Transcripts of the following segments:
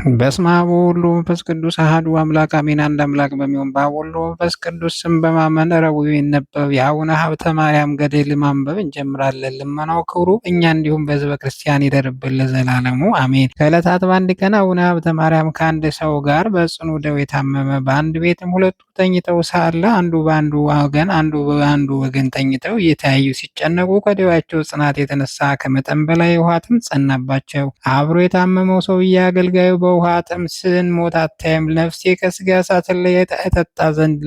በስመ አብ ወወልድ ወመንፈስ ቅዱስ አሐዱ አምላክ አሜን። አንድ አምላክ በሚሆን በአብ ወልድ ወመንፈስ ቅዱስ ስም በማመን ረቡዕ ይነበብ የአቡነ ሀብተ ማርያም ገድል ማንበብ እንጀምራለን። ልመናው ክብሩ እኛ እንዲሁም በሕዝበ ክርስቲያን ይደርብን ለዘላለሙ አሜን። ከዕለታት በአንድ ቀን አቡነ ሀብተ ማርያም ከአንድ ሰው ጋር በጽኑ ደዌ ታመመ። በአንድ ቤትም ሁለቱ ተኝተው ሳለ አንዱ በአንዱ ወገን አንዱ በአንዱ ወገን ተኝተው እየተያዩ ሲጨነቁ ከደዌያቸው ጽናት የተነሳ ከመጠን በላይ ውሃ ጥም ጸናባቸው። አብሮ የታመመው ሰውዬ አገልጋዩ በውሃ ጥም ስንሞት አታይም? ነፍሴ ከስጋ ሳትለይ እጠጣ ዘንድ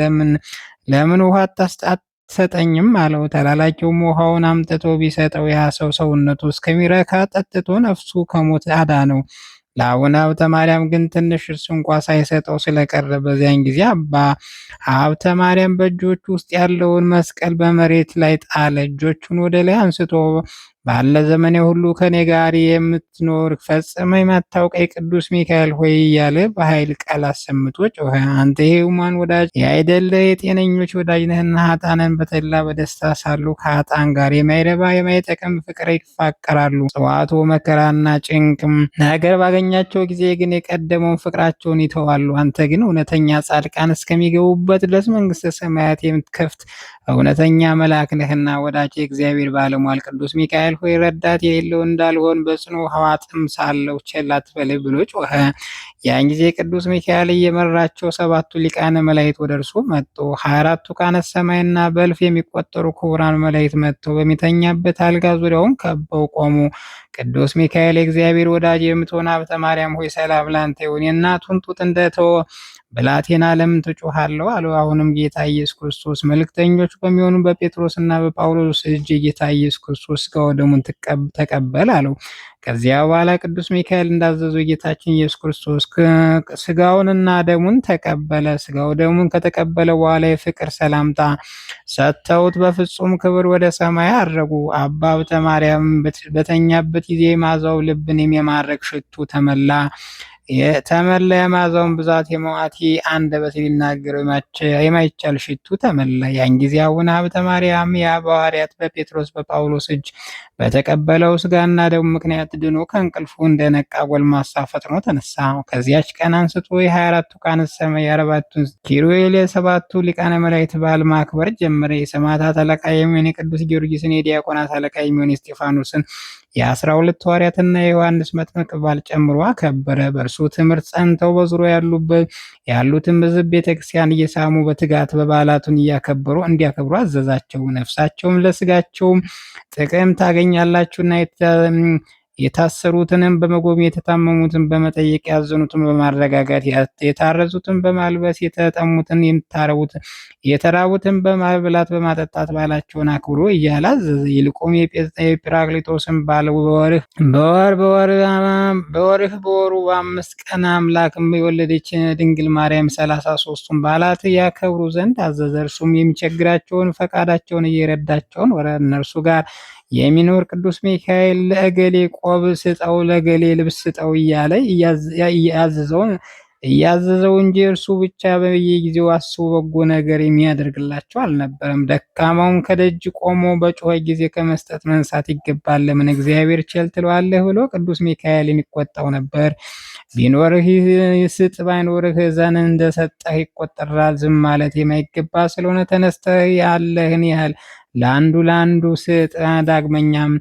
ለምን ውሃ አትሰጠኝም አለው። ተላላኪውም ውሃውን አምጥቶ ቢሰጠው ያ ሰው ሰውነቱ እስከሚረካ ጠጥቶ ነፍሱ ከሞት አዳነው። ለአቡነ ሀብተ ማርያም ግን ትንሽ እርሱ እንኳ ሳይሰጠው ስለቀረ በዚያን ጊዜ አባ ሀብተ ማርያም በእጆቹ ውስጥ ያለውን መስቀል በመሬት ላይ ጣለ። እጆቹን ወደ ላይ አንስቶ ባለ ዘመኔ ሁሉ ከኔ ጋር የምትኖር ፈጽመ የማታውቀኝ ቅዱስ ሚካኤል ሆይ እያለ በኃይል ቃል አሰምቶ ጮኸ። አንተ የሕሙማን ወዳጅ ያይደለ የጤነኞች ወዳጅ ነህና ኃጥአንን በተድላ በደስታ ሳሉ ከኃጥአን ጋር የማይረባ የማይጠቅም ፍቅር ይፋቀራሉ። ጽዋቶ መከራና ጭንቅም ነገር ባገኛቸው ጊዜ ግን የቀደመውን ፍቅራቸውን ይተዋሉ። አንተ ግን እውነተኛ ጻድቃን እስከሚገቡበት ድረስ መንግሥተ ሰማያት የምትከፍት እውነተኛ መልአክ ነህና ወዳጄ እግዚአብሔር ባለሟል ቅዱስ ሚካኤል ሆይ ረዳት የሌለው እንዳልሆን በጽኑ ውሃ ጥም ሳለሁ ቸል አትበለኝ ብሎ ጮኸ። ያን ጊዜ ቅዱስ ሚካኤል እየመራቸው ሰባቱ ሊቃነ መላእክት ወደ እርሱ መጡ። 24ቱ ካህናተ ሰማይና በእልፍ የሚቆጠሩ ክቡራን መላእክት መጥተው በሚተኛበት አልጋ ዙሪያውን ከበው ቆሙ። ቅዱስ ሚካኤል የእግዚአብሔር ወዳጅ የምትሆን ሀብተ ማርያም ሆይ ሰላም ላንተ ይሁን። የእናቱን ጡት እንደተወ ብላቴና ለምን ትጮኻለሁ? አለው። አሁንም ጌታ ኢየሱስ ክርስቶስ መልእክተኞች በሚሆኑ በጴጥሮስና በጳውሎስ እጅ የጌታ ኢየሱስ ክርስቶስ ሥጋው ደሙን ተቀበል አለው። ከዚያ በኋላ ቅዱስ ሚካኤል እንዳዘዘው ጌታችን ኢየሱስ ክርስቶስ ሥጋውንና ደሙን ተቀበለ። ሥጋው ደሙን ከተቀበለ በኋላ የፍቅር ሰላምታ ሰጥተውት በፍጹም ክብር ወደ ሰማይ አረጉ። አባ ሀብተ ማርያም በተኛበት ጊዜ መዓዛው ልብን የሚማርክ ሽቱ ተመላ። የመዓዛውን ብዛት የመዋቲ አንደበት ሊናገረው የማይቻል ሽቱ ተመላ። ያን ጊዜ አቡነ ሀብተ ማርያም በሐዋርያት በጴጥሮስ በጳውሎስ እጅ በተቀበለው ሥጋና ደሙ ምክንያት ድኖ ከእንቅልፉ እንደነቃ ጎልማሳ ፈጥኖ ተነሳ። ከዚያች ቀን አንስቶ የ24ቱ ካህናተ ሰማይ የ4ቱ ኪሩቤል የ7ቱ ሊቃነ መላእክት በዓል ማክበር ጀመረ። የሰማዕታት አለቃ የሚሆን የቅዱስ ጊዮርጊስን፣ የዲያቆናት አለቃ የሚሆን የእስጢፋኖስን፣ የ12 ሐዋርያትና የዮሐንስ መጥምቅ በዓል ጨምሮ አከበረ። በእርሱ ትምህርት ጸንተው በዙሪያ ያሉትን ሕዝብ ቤተክርስቲያን እየሳሙ በትጋት በዓላቱን እንዲያከብሩ አዘዛቸው። ነፍሳቸውም ለስጋቸውም ጥቅም ታገኛላችሁና የታሰሩትንም በመጎብኘት የታመሙትን በመጠየቅ ያዘኑትን በማረጋጋት የታረዙትን በማልበስ የተጠሙትን የተራቡትን በማብላት በማጠጣት በዓላቸውን አክብሮ እያለ አዘዘ። ይልቁም የጰራቅሊጦስን በዓል በወሩ በ5 ቀን አምላክም የወለደች ድንግል ማርያም 33ቱን በዓላት ያከብሩ ዘንድ አዘዘ። እርሱም የሚቸግራቸውን ፈቃዳቸውን እየረዳቸውን ወደ እነርሱ ጋር የሚኖር ቅዱስ ሚካኤል ለእገሌ ቆብ ስጠው ለገሌ ልብስ ስጠው እያለ እያዘዘው እንጂ እርሱ ብቻ በየጊዜው አስቦ በጎ ነገር የሚያደርግላቸው አልነበረም። ደካማውን ከደጅ ቆሞ በጮኸ ጊዜ ከመስጠት መንሳት ይገባል፣ ለምን እግዚአብሔር ቸል ትለዋለህ ብሎ ቅዱስ ሚካኤልን ይቆጣው ነበር። ቢኖርህ ስጥ፣ ባይኖርህ ዘን እንደሰጠህ ይቆጠራል። ዝም ማለት የማይገባ ስለሆነ ተነስተህ ያለህን ያህል ለአንዱ ስጥ። ዳግመኛም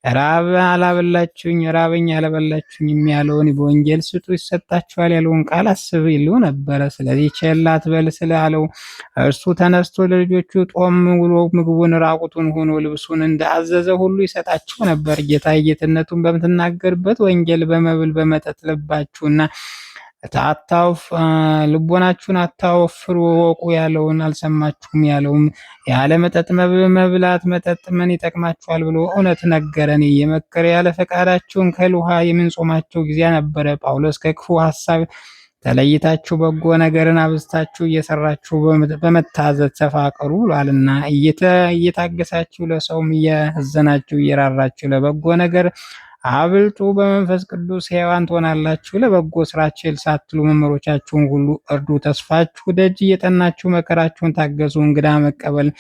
ራበኝ አላበላችሁኝም ያለውን በወንጌል ስጡ ይሰጣችኋል ያለውን ቃል አስብ ይሉ ነበረ። ስለዚህ ቸል አትበል ስላለው እርሱ ተነስቶ ለልጆቹ ጦም ውሎ ምግቡን ራቁቱን ሆኖ ልብሱን እንዳዘዘ ሁሉ ይሰጣቸው ነበር። ጌታ ጌትነቱን በምትናገርበት ወንጌል በመብል በመጠጥ ልቦናችሁን አታወፍሩ ወቁ ያለውን አልሰማችሁም ያለውም ያለ መጠጥ መብላት መጠጥ ምን ይጠቅማችኋል ብሎ እውነት ነገረን። እየመከረ ያለ ፈቃዳችሁን ከእህል ውሃ የምንጾማቸው ጊዜ ነበረ። ጳውሎስ ከክፉ ሐሳብ ተለይታችሁ በጎ ነገርን አብዝታችሁ እየሰራችሁ በመታዘዝ ተፋቀሩ ብሏልና እየታገሳችሁ ለሰውም እያዘናችሁ እየራራችሁ ለበጎ ነገር አብልጡ። በመንፈስ ቅዱስ ሕያዋን ትሆናላችሁ። ለበጎ ስራ ቸል ሳትሉ መምህሮቻችሁን ሁሉ እርዱ። ተስፋችሁ ደጅ እየጠናችሁ መከራችሁን ታገሱ። እንግዳ መቀበል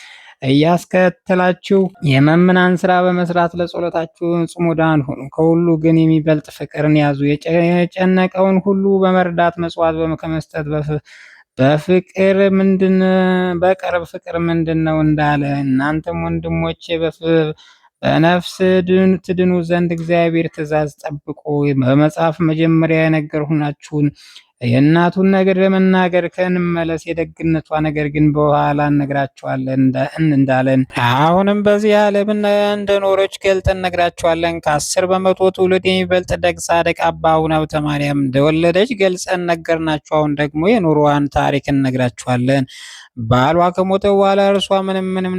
እያስከተላችሁ የመምናን ስራ በመስራት ለጸሎታችሁ ጽሙዳን ሁኑ። ከሁሉ ግን የሚበልጥ ፍቅርን ያዙ። የጨነቀውን ሁሉ በመርዳት መጽዋት ከመስጠት በፍቅር በቅርብ ፍቅር ምንድነው እንዳለ እናንተም ወንድሞቼ በነፍስ ትድኑ ዘንድ እግዚአብሔር ትእዛዝ ጠብቁ። በመጽሐፍ መጀመሪያ የነገርኋችሁን የእናቱን ነገር ለመናገር ከንመለስ የደግነቷ ነገር ግን በኋላ እነግራችኋለን እንዳለን አሁንም በዚህ ዓለም እንደኖረች ገልጠን እነግራችኋለን። ከ10 በመቶ ትውልድ የሚበልጥ ደግ ጻድቅ አባ አቡነ ሀብተ ማርያም እንደወለደች ገልጸን ነገርናችሁ። አሁን ደግሞ የኑሮዋን ታሪክ እነግራችኋለን። ባሏ ከሞተ በኋላ እርሷ ምንም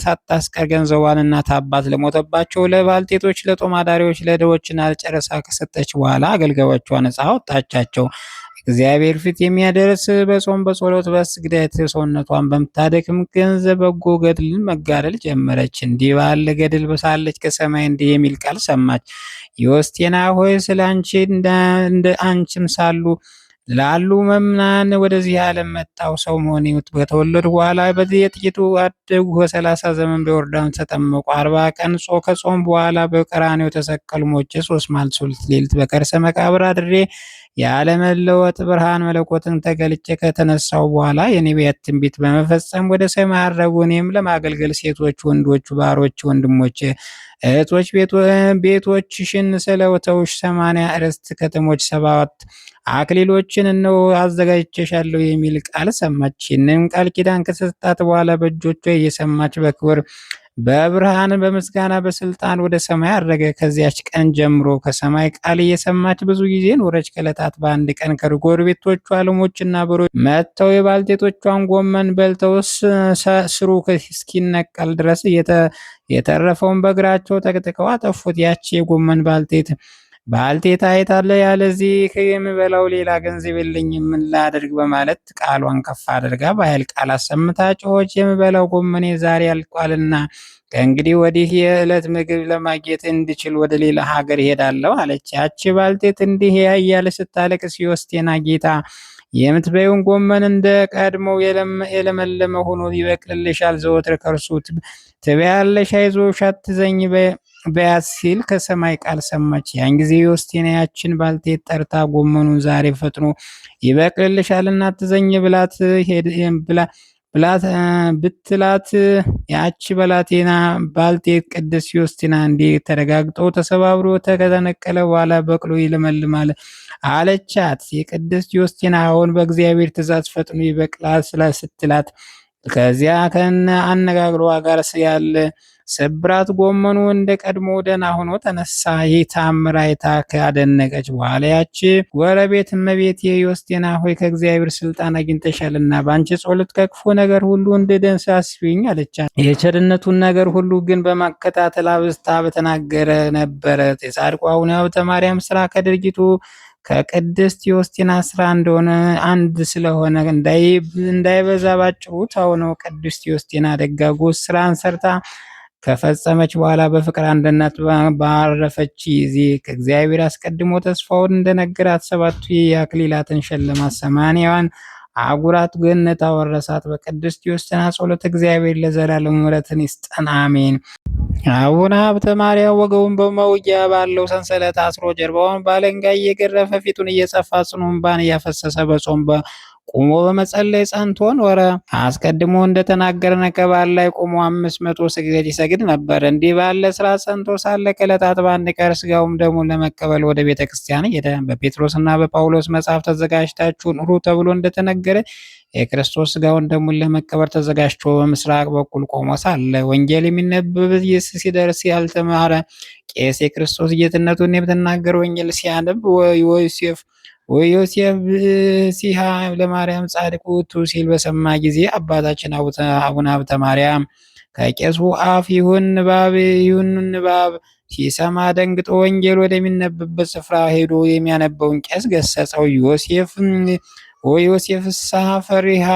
ሳታስቀር ገንዘቧን እናት አባት ለሞተባቸው ለባልቴቶች፣ ለጦም አዳሪዎች፣ ለድሆችና ለጨረሳ ከሰጠች በኋላ አገልጋዮቿ ነፃ ወጣቻቸው። እግዚአብሔር ፊት የሚያደርስ በጾም በጸሎት በስግደት ሰውነቷን በምታደክም ገንዘብ በጎ ገድልን መጋደል ጀመረች። እንዲህ ባለ ገድል በሳለች ከሰማይ እንዲህ የሚል ቃል ሰማች። ዮስቴና ሆይ ስለ አንቺ እንደ አንቺም ሳሉ ላሉ መምናን ወደዚህ ዓለም መጣው ሰው መሆኔ በተወለዱ በኋላ በዚህ የጥቂቱ አደጉ። በ30 ዘመን በዮርዳኖስ ተጠመቁ። 40 ቀን ከጾም በኋላ በቀራንዮ ተሰቀሉ። ሞቼ 3 መዓልት 2 ሌሊት በከርሰ መቃብር አድሬ ያለመለወጥ ብርሃን መለኮትን ተገልጬ ከተነሳው በኋላ የነቢያት ትንቢት በመፈጸም ወደ ሰማይ አረጉ። እኔም ለማገልገል ሴቶች፣ ወንዶች ባሮች፣ ወንድሞች፣ እህቶች ቤቶችሽን ስለውተውሽ 80 ርስት ከተሞች 7 አክሊሎችን እነሆ አዘጋጅቼሻለሁ የሚል ቃል ሰማች። ይህንም ቃል ኪዳን ከሰጣት በኋላ በእጆቿ እየሰማች በክብር በብርሃን በምስጋና በስልጣን ወደ ሰማይ አረገ። ከዚያች ቀን ጀምሮ ከሰማይ ቃል እየሰማች ብዙ ጊዜ ኖረች። ከዕለታት በአንድ ቀን ከጎረቤቶቿ ዓለሞችና በሮች መጥተው የባልቴቶቿን ጎመን በልተው ስሩ እስኪነቀል ድረስ የተረፈውን በእግራቸው ጠቅጥቀው አጠፉት። ያቺ የጎመን ባልቴት አይታለ ያለዚህ የምበላው ሌላ ገንዘብ የለኝም ምን ላድርግ በማለት ቃሏን ከፍ አድርጋ በኃይል ቃል አሰምታ ጮኸች። የምበላው ጎመኔ ዛሬ አልቋልና ከእንግዲህ ወዲህ የዕለት ምግብ ለማግኘት እንድችል ወደ ሌላ ሀገር እሄዳለሁ አለች። ያቺ ባልቴት እንዲህ እያለች ስታለቅስ ዮስቴና ጌታ የምትበይውን ጎመን እንደ ቀድሞው የለመለመ ሆኖ ይበቅልልሻል፣ ዘወትር ከእርሱ ትበያለሽ፣ አይዞሽ አትዘኝ በያት ሲል ከሰማይ ቃል ሰማች። ያን ጊዜ ዮስቴና ያችን ባልቴት ጠርታ ጎመኑን ዛሬ ፈጥኖ ይበቅልልሻልና አትዘኝ ብትላት ያቺ በላቴና ባልቴት ቅድስት ዮስቴና እንዲህ ተረጋግጠው ተሰባብሮ ከተነቀለ በኋላ በቅሎ ይለመልማል አለቻት። የቅድስት ዮስቴና አሁን በእግዚአብሔር ትእዛዝ ፈጥኖ ይበቅላል ስትላት ከዚያ ከነ አነጋግሯ ጋር ያለ ስብራት ጎመኑ እንደ ቀድሞ ደህና ሆኖ ተነሳ። ይህ ተአምር አይታ ካደነቀች በኋላ ያቺ ጎረቤት እመቤቴ ዮስቴና ሆይ ከእግዚአብሔር ስልጣን አግኝተሻልና በአንቺ ጸሎት ከክፉ ነገር ሁሉ እንድድን አስቢኝ አለቻት። የቸርነቱን ነገር ሁሉ ግን በማከታተል አብዝታ በተናገረ ነበረ። የጻድቁ አቡነ ሀብተ ማርያም ስራ ከድርጊቱ ከቅድስት ዮስቴና ስራ እንደሆነ አንድ ስለሆነ እንዳይበዛ ባጭሩ ተው ነው። ቅድስት ዮስቴና ደጋጎስ ስራን ሰርታ ከፈጸመች በኋላ በፍቅር አንድነት ባረፈች ጊዜ ከእግዚአብሔር አስቀድሞ ተስፋውን እንደነገራት 7ቱ የአክሊላትን ሸለማት 80ዋን አህጉራት ገነት አወረሳት። በቅድስት ዮስቴና ጸሎት እግዚአብሔር ለዘላለም ምሕረትን ይስጠን፣ አሜን። አቡነ ሀብተ ማርያም ወገቡን በመውጊያ ባለው ሰንሰለት አስሮ ጀርባውን ባለንጋ እየገረፈ ፊቱን እየጸፋ ጽኑ እንባን እያፈሰሰ በጾም ቆሞ በመጸለይ ጸንቶ ኖረ። አስቀድሞ እንደተናገረን ከበዓል ላይ ቆሞ 500 ስግደት ይሰግድ ነበር። እንዲህ ባለ ስራ ጸንቶ ሳለ ከዕለታት በአንድ ቀን ሥጋውን ደሙን ለመቀበል ወደ ቤተ ክርስቲያን ሄደ። በጴጥሮስና በጳውሎስ መጽሐፍ ተዘጋጅታችሁ ኑሩ ተብሎ እንደተነገረ የክርስቶስ ሥጋውን ደሙን ለመቀበል ተዘጋጅቶ በምስራቅ በኩል ቆሞ ሳለ ወንጌል የሚነበብ ሲደርስ ያልተማረ ቄስ የክርስቶስ ጌትነቱን የምትናገር ወንጌል ሲያነብ ወዮሴፍ ሲሃ ለማርያም ጻድቅ ውእቱ ሲል በሰማ ጊዜ አባታችን አቡነ ሀብተ ማርያም ከቄሱ አፍ ይሁን ንባብ ሲሰማ ደንግጦ ወንጌል ወደሚነበብበት ስፍራ ሄዶ የሚያነበውን ቄስ ገሰጸው። ዮሴፍ ፍስሐ ፈሪሃ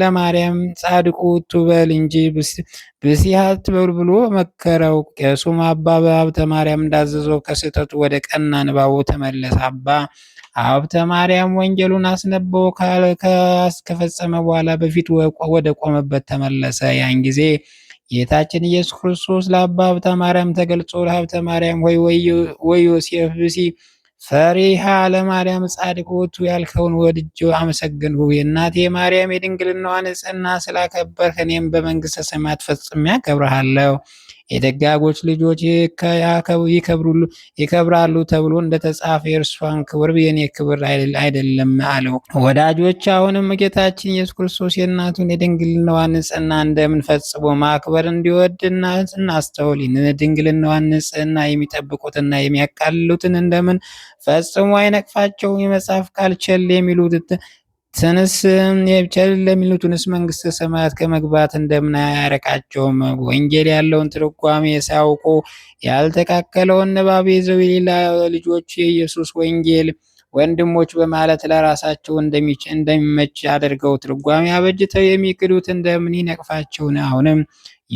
ለማርያም ጻድቁ ውእቱ በል እንጂ ብሲሃ አትበል ብሎ መከረው። ቄሱም አባ ሀብተ ማርያም እንዳዘዘው ከስህተቱ ወደ ቀና ንባቡ ተመለሰ። አባ ሀብተ ማርያም ወንጌሉን አስነበው ከፈጸመ በኋላ በፊት ወደ ቆመበት ተመለሰ። ያን ጊዜ ጌታችን ኢየሱስ ክርስቶስ ለአባ ሀብተ ማርያም ተገልጾ ለሀብተ ማርያም ሆይ ወዮሴፍ ብሲ ፈሪሃ ለማርያም ጻድቅ ውእቱ ያልከውን ወድጄው አመሰግንሁ። የእናቴ ማርያም የድንግልናዋ ንጽሕና ስላከበርህ እኔም በመንግሥተ ሰማያት ፈጽሜ አከብርሃለሁ። የደጋጎች ልጆች ይከብራሉ ተብሎ እንደተጻፈ የእርሷን ክብር የኔ ክብር አይደለም አለው። ወዳጆች አሁንም ጌታችን ኢየሱስ ክርስቶስ የእናቱን የድንግልናዋን ንጽሕና እንደምን ፈጽሞ ማክበር እንዲወድ እናስተውል። ድንግልናዋን ንጽሕና የሚጠብቁትና የሚያቃልሉትን እንደምን ፈጽሞ አይነቅፋቸውም? የመጽሐፍ ቃል ቸል ለሚሉትንስ መንግሥተ ሰማያት ከመግባት እንደምን አያረቃቸውም? ወንጌል ያለውን ትርጓሜ ሳያውቁ ያልተካከለውን ንባብ ይዘው የሌላ ልጆች የኢየሱስ ወንጌል ወንድሞች በማለት ለራሳቸው እንደሚመች አድርገው ትርጓሜ አበጅተው የሚክዱት እንደምን ይነቅፋቸውን? አሁንም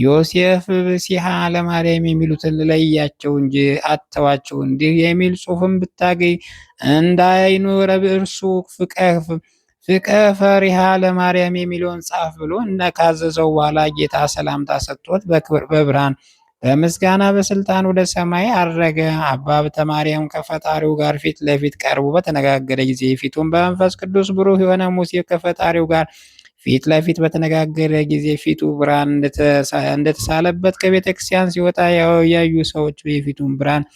ዮሴፍ ብሲሐ ለማርያም የሚሉትን ለያቸው እንጂ አተዋቸው። እንዲህ የሚል ጽሑፍም ብታገኝ እንዳይኖረ እርሱ ፍቀ ፈሪሃ ለማርያም የሚለውን ጻፍ ብሎ ካዘዘው በኋላ ጌታ ሰላምታ ሰጥቶት በክብር በብርሃን በምስጋና በስልጣን ወደ ሰማይ አረገ። አባ ሀብተ ማርያም ከፈጣሪው ጋር ፊት ለፊት ቀርቦ በተነጋገረ ጊዜ ፊቱን በመንፈስ ቅዱስ ብሩህ የሆነ ሙሴ ከፈጣሪው ጋር ፊት ለፊት በተነጋገረ ጊዜ ፊቱ ብርሃን እንደተሳለበት ከቤተ ክርስቲያን ሲወጣ ያዩ ሰዎች የፊቱን ብርሃን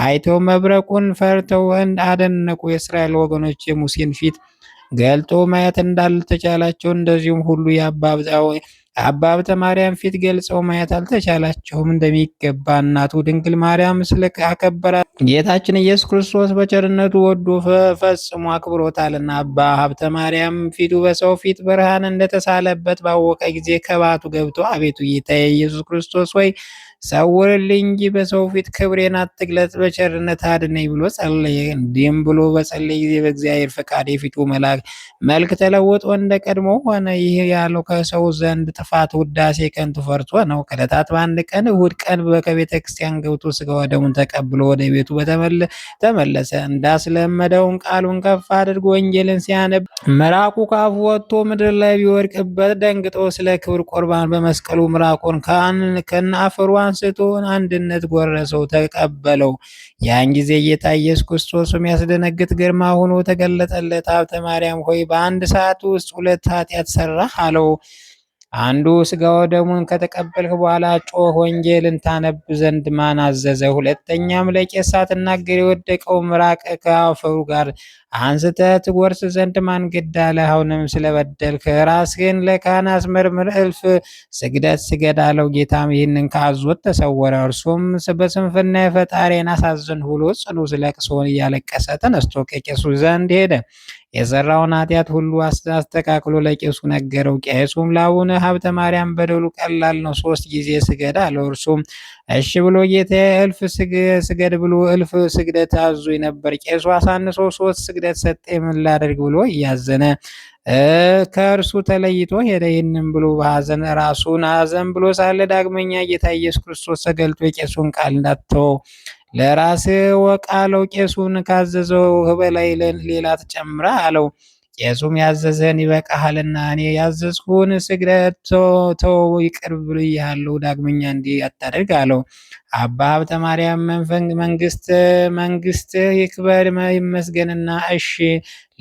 አይተው መብረቁን ፈርተው አደነቁ። የእስራኤል ወገኖች የሙሴን ፊት ገልጦ ማየት እንዳልተቻላቸው እንደዚሁም ሁሉ የአባ ሀብተ ማርያም ፊት ገልጸው ማየት አልተቻላቸውም። እንደሚገባ እናቱ ድንግል ማርያም አከበራት። ጌታችን ኢየሱስ ክርስቶስ በቸርነቱ ወዶ ፈጽሞ አክብሮታልና። አባ ሀብተ ማርያም ፊቱ በሰው ፊት ብርሃን እንደተሳለበት ባወቀ ጊዜ ከባቱ ገብቶ አቤቱ ጌታዬ ኢየሱስ ክርስቶስ ወይ ሰውርልኝ እንጂ በሰው ፊት ክብሬን አትግለጽ፣ በቸርነት አድነኝ ብሎ ጸለየ። እንዲህም ብሎ በጸለየ ጊዜ በእግዚአብሔር ፈቃድ የፊቱ መልክ ተለውጦ እንደ ቀድሞ ሆነ። ይህ ያለው ከሰው ዘንድ ጥፋት ውዳሴ ከንቱ ፈርቶ ነው። ከዕለታት በአንድ ቀን እሑድ ቀን ከቤተ ክርስቲያን ገብቶ ሥጋ ወደሙን ተቀብሎ ወደ ቤቱ ተመለሰ። እንዳስለመደውን ቃሉን ከፍ አድርጎ ወንጌልን ሲያነብ ምራቁ ካፉ ወጥቶ ምድር ላይ ቢወድቅበት ደንግጦ ስለ ክብር ቁርባን በመስቀሉ ምራቁን ከነአፈሩ አንስቶ አንድነት ጎረሰው፣ ተቀበለው። ያን ጊዜ ጌታ ኢየሱስ ክርስቶስ የሚያስደነግጥ ግርማ ሆኖ ተገለጠለት። ሀብተ ማርያም ሆይ በአንድ ሰዓት ውስጥ 2 ኃጢአት ሰራህ አለው። አንዱ ሥጋ ወደሙን ከተቀበልህ በኋላ ጮህ፣ ወንጌልን ታነብ ዘንድ ማን አዘዘ? ሁለተኛም ለቄስ ሳትናገር የወደቀው ምራቅ ከአፈሩ ጋር አንስተህ ትጎርስ ዘንድ ማን ግድ አለ? አሁንም ስለበደልክ ራስህን ለካህን አስመርምር፣ እልፍ ስግደት ስገድ አለው። ጌታም ይህንን ከአዞት ተሰወረ። እርሱም በስንፍና የፈጣሪን አሳዘንሁ ብሎ ጽኑ ለቅሶን እያለቀሰ ተነስቶ ከቄሱ ዘንድ ሄደ። የሰራውን ኃጢአት ሁሉ አስተካክሎ ለቄሱ ነገረው። ቄሱም ለአቡነ ሀብተ ማርያም በደሉ ቀላል ነው፣ 3 ጊዜ ስገድ አለው። እርሱም እሺ ብሎ ጌታዬ እልፍ ስገድ ብሎ እልፍ ስግደት አዞኝ ነበር። ቄሱ አሳንሶ 3 ስግደት ሰጠኝ፣ ምን ላደርግ ብሎ እያዘነ ከእርሱ ተለይቶ ሄደ። ይህንም ብሎ በሐዘን ራሱን አዘን ብሎ ሳለ ዳግመኛ ጌታ ኢየሱስ ክርስቶስ ተገልጦ የቄሱን ቃል እንዳትተወው ለራስህ ወቅ አለው። ቄሱን ካዘዘው በላይ ሌላ ትጨምረህ አለው። ቄሱም ያዘዘህን ይበቃሃልና እኔ ያዘዝኩህን ስግደት ተው፣ ይቅር ብዬሃለሁ፣ ዳግመኛ እንዲህ አታድርግ አለው። አባ ሀብተ ማርያም መንግስት ይክበር ይመስገንና እሺ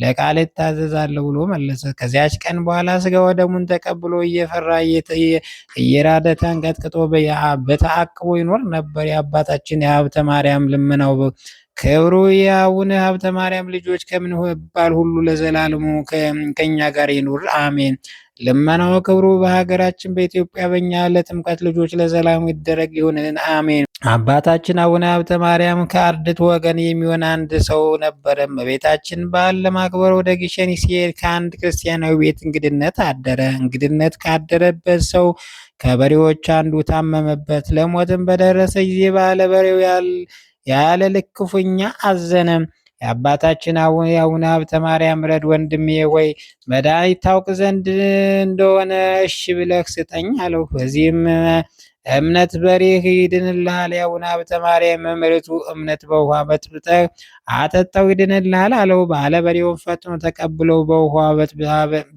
ለቃል እታዘዛለሁ ብሎ መለሰ። ከዚያች ቀን በኋላ ሥጋ ወደሙን ተቀብሎ እየፈራ እየራደ ተንቀጥቅጦ በተአቅቦ ይኖር ነበር። የአባታችን የሀብተ ማርያም ልመናው ክብሩ የአቡነ ሀብተ ማርያም ልጆች ከምንባል ሁሉ ለዘላለሙ ከኛ ጋር ይኑር አሜን። ልመናው ክብሩ በሀገራችን በኢትዮጵያ በእኛ ለጥምቀት ልጆች ለዘላለሙ ይደረግ ይሁንን አሜን። አባታችን አቡነ ሀብተ ማርያም ከአርድእት ወገን የሚሆን አንድ ሰው ነበረ። እመቤታችን በዓል ለማክበር ወደ ግሸን ሲሄድ ከአንድ ክርስቲያናዊ ቤት እንግድነት አደረ። እንግድነት ካደረበት ሰው ከበሬዎች አንዱ ታመመበት። ለሞትም በደረሰ ጊዜ ባለበሬው ያለ ልክ ክፉኛ አዘነ። የአባታችን የአቡነ ሀብተ ማርያም ረድ ወንድሜ ወይ መድኃኒት ታውቅ ዘንድ እንደሆነ እሺ ብለህ ስጠኝ አለው። በዚህም እምነት በሬህ ይድንልሃል። የአቡነ ሀብተ ማርያም መምሬቱ እምነት በውሃ በጥብጠህ አጠጣው ይድንልሃል አለው። ባለ በሬውን ፈጥኖ ተቀብለው በውሃ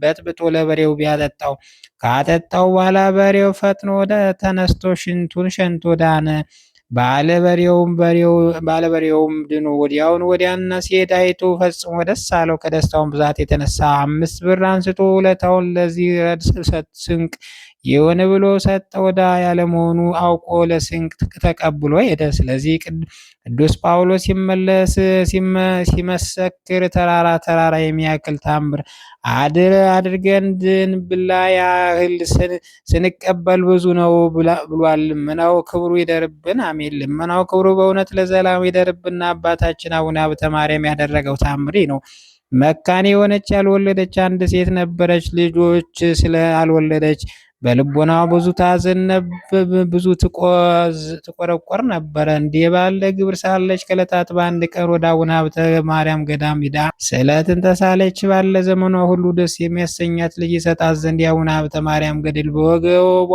በጥብጦ ለበሬው ቢያጠጣው ካጠጣው በኋላ በሬው ፈጥኖ ወደ ተነስቶ ሽንቱን ሸንቶ ዳነ። ባለበሬውም ድኖ ወዲያና ሲሄድ አይቶ ፈጽሞ ደስ አለው። ከደስታውን ብዛት የተነሳ 5 ብር አንስቶ ውለታውን ለዚህ ረድ ስንቅ ይሁን ብሎ ሰጠ። ወዳ ያለመሆኑ አውቆ ለስንቅ ተቀብሎ ሄደ። ስለዚህ ቅዱስ ጳውሎስ ሲመለስ ሲመሰክር ተራራ የሚያክል ታምር አድርገን ድንብላ ያህል ስንቀበል ብዙ ነው ብሏል። ልመናው ክብሩ ይደርብን፣ አሜን። ልመናው ክብሩ በእውነት ለዘላለም ይደርብና አባታችን አቡነ ሀብተ ማርያም ያደረገው ታምሪ ነው። መካን የሆነች ያልወለደች አንድ ሴት ነበረች። ልጆች ስለ አልወለደች በልቦናዋ ብዙ ታዝን፣ ብዙ ትቆረቆር ነበረ። እንዲህ ባለ ግብር ሳለች ከዕለታት በአንድ ቀን ወደ አቡነ ሀብተ ማርያም ገዳም ሂዳ ስለትን ተሳለች። ባለ ዘመኗ ሁሉ ደስ የሚያሰኛት ልጅ ይሰጣት ዘንድ የአቡነ ሀብተ ማርያም ገድል በወገቧ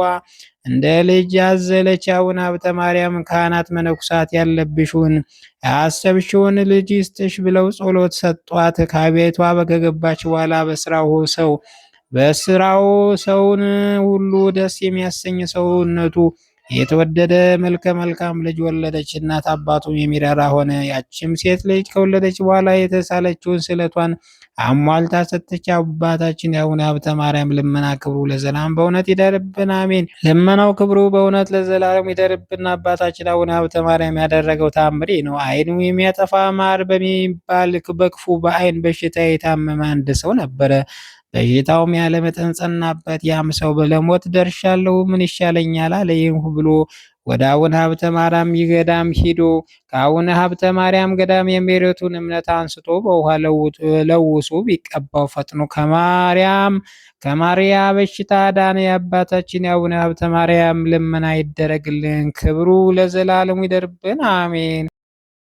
እንደ ልጅ ያዘለች። የአቡነ ሀብተ ማርያም ካህናት መነኩሳት ያለብሽውን ያሰብሽውን ልጅ ይስጥሽ ብለው ጸሎት ሰጧት። ከቤቷ በገባች በኋላ በስራው ሰውን ሁሉ ደስ የሚያሰኝ ሰውነቱ የተወደደ መልከ መልካም ልጅ ወለደች። እናት አባቱም የሚራራ ሆነ። ያችም ሴት ልጅ ከወለደች በኋላ የተሳለችውን ስለቷን አሟልታ ሰጠች። አባታችን የአቡነ ሀብተ ማርያም ልመና ክብሩ ለዘላለም በእውነት ይደርብን፣ አሜን። ልመናው ክብሩ በእውነት ለዘላለም ይደርብን። አባታችን አቡነ ሀብተ ማርያም ያደረገው ታምሪ ነው። ዓይኑ የሚያጠፋ ማር በሚባል በክፉ በዓይን በሽታ የታመመ አንድ ሰው ነበረ። በሽታውም ያለ መጠን ጸናበት። ያም ሰው ለሞት ደርሻለሁ፣ ምን ይሻለኛል አለ። ይህም ብሎ ወደ አቡነ ሀብተ ማርያም ገዳም ሂዶ ከአቡነ ሀብተ ማርያም ገዳም የመሬቱን እምነት አንስቶ በውሃ ለውሶ ቢቀባው ፈጥኖ ከማርያ በሽታ ዳነ። የአባታችን የአቡነ ሀብተ ማርያም ልመና ይደረግልን፣ ክብሩ ለዘላለሙ ይደርብን፣ አሜን።